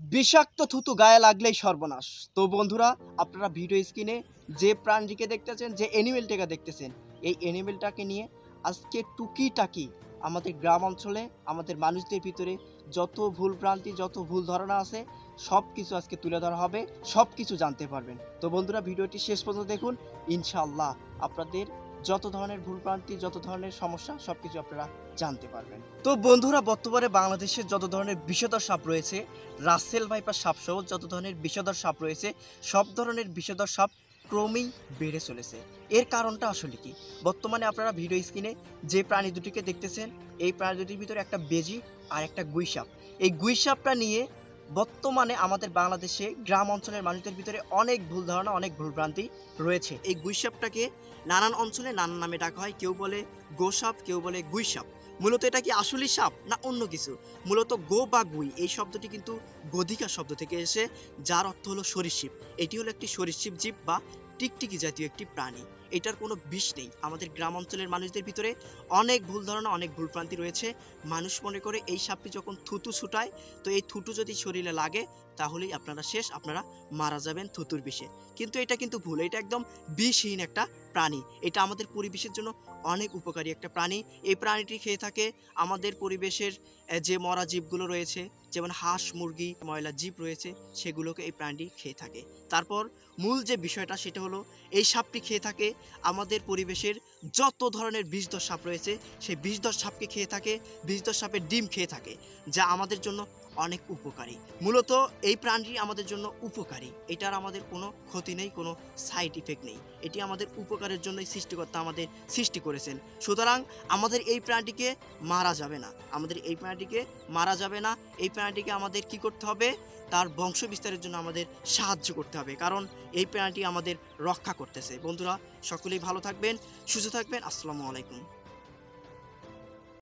বিষাক্ত থুতু গায়ে লাগলেই সর্বনাশ। তো বন্ধুরা, আপনারা ভিডিও স্ক্রিনে যে প্রাণীটিকে দেখতেছেন, যে অ্যানিমেলটাকে দেখতেছেন, এই অ্যানিমেলটাকে নিয়ে আজকে টুকিটাকি আমাদের গ্রাম অঞ্চলে আমাদের মানুষদের ভিতরে যত ভুল ভ্রান্তি, যত ভুল ধারণা আছে, সব কিছু আজকে তুলে ধরা হবে, সব কিছু জানতে পারবেন। তো বন্ধুরা, ভিডিওটি শেষ পর্যন্ত দেখুন। ইনশাআল্লাহ আপনাদের যত ধরনের ভুল ভ্রান্তি, যত ধরনের সমস্যা, সব কিছু আপনারা জানতে পারবেন। তো বন্ধুরা, বর্তমানে বাংলাদেশে যত ধরনের বিষধর সাপ রয়েছে, রাসেল ভাইপার সাপসহ যত ধরনের বিষধর সাপ রয়েছে, সব ধরনের বিষধর সাপ ক্রমেই বেড়ে চলেছে। এর কারণটা আসলে কি? বর্তমানে আপনারা ভিডিও স্ক্রিনে যে প্রাণী দুটিকে দেখতেছেন, এই প্রাণী দুটির ভিতরে একটা বেজি আর একটা গুইসাপ। এই গুইসাপটা নিয়ে বর্তমানে আমাদের বাংলাদেশে গ্রাম অঞ্চলের মানুষদের ভিতরে অনেক ভুল ধারণা, অনেক ভুলভ্রান্তি রয়েছে। এই গুইসাপটাকে নানান অঞ্চলে নানান নামে ডাকা হয়। কেউ বলে গোসাপ, কেউ বলে গুইসাপ। মূলত এটা কি আসলেই সাপ না অন্য কিছু? মূলত গো বা গুই এই শব্দটি কিন্তু গধিকা শব্দ থেকে এসে, যার অর্থ হলো সরীসৃপ। এটি হলো একটি সরীসৃপ জীব বা টিকটিকি জাতীয় একটি প্রাণী। এটার কোনো বিষ নেই। আমাদের গ্রাম অঞ্চলের মানুষদের ভিতরে অনেক ভুল ধারণা, অনেক ভুলভ্রান্তি রয়েছে। মানুষ মনে করে এই সাপটি যখন থুতু ছুটায়, তো এই থুতু যদি শরীরে লাগে তাহলেই আপনারা শেষ, আপনারা মারা যাবেন থুতুর বিষে। কিন্তু এটা কিন্তু ভুল। এটা একদম বিষহীন একটা প্রাণী। এটা আমাদের পরিবেশের জন্য অনেক উপকারী একটা প্রাণী। এই প্রাণীটি খেয়ে থাকে আমাদের পরিবেশের যে মরা জীবগুলো রয়েছে, যেমন হাঁস, মুরগি, ময়লা জীব রয়েছে, সেগুলোকে এই প্রাণীটি খেয়ে থাকে। তারপর মূল যে বিষয়টা সেটা হলো, এই সাপটি খেয়ে থাকে আমাদের পরিবেশের যত ধরনের বিষধর সাপ রয়েছে, সেই বিষধর সাপকে খেয়ে থাকে, বিষধর সাপের ডিম খেয়ে থাকে, যা আমাদের জন্য অনেক উপকারী। মূলত এই প্রাণীটি আমাদের জন্য উপকারী। এটার আমাদের কোনো ক্ষতি নেই, কোনো সাইড ইফেক্ট নেই। এটি আমাদের উপকারের জন্যই সৃষ্টিকর্তা আমাদের সৃষ্টি করেছেন। সুতরাং আমাদের এই প্রাণীটিকে মারা যাবে না, আমাদের এই প্রাণীটিকে মারা যাবে না। এই প্রাণীটিকে আমাদের কি করতে হবে? তার বংশ বিস্তারের জন্য আমাদের সাহায্য করতে হবে, কারণ এই প্রাণীটি আমাদের রক্ষা করতেছে। বন্ধুরা, সকলেই ভালো থাকবেন, সুস্থ থাকবেন। আসসালামু আলাইকুম।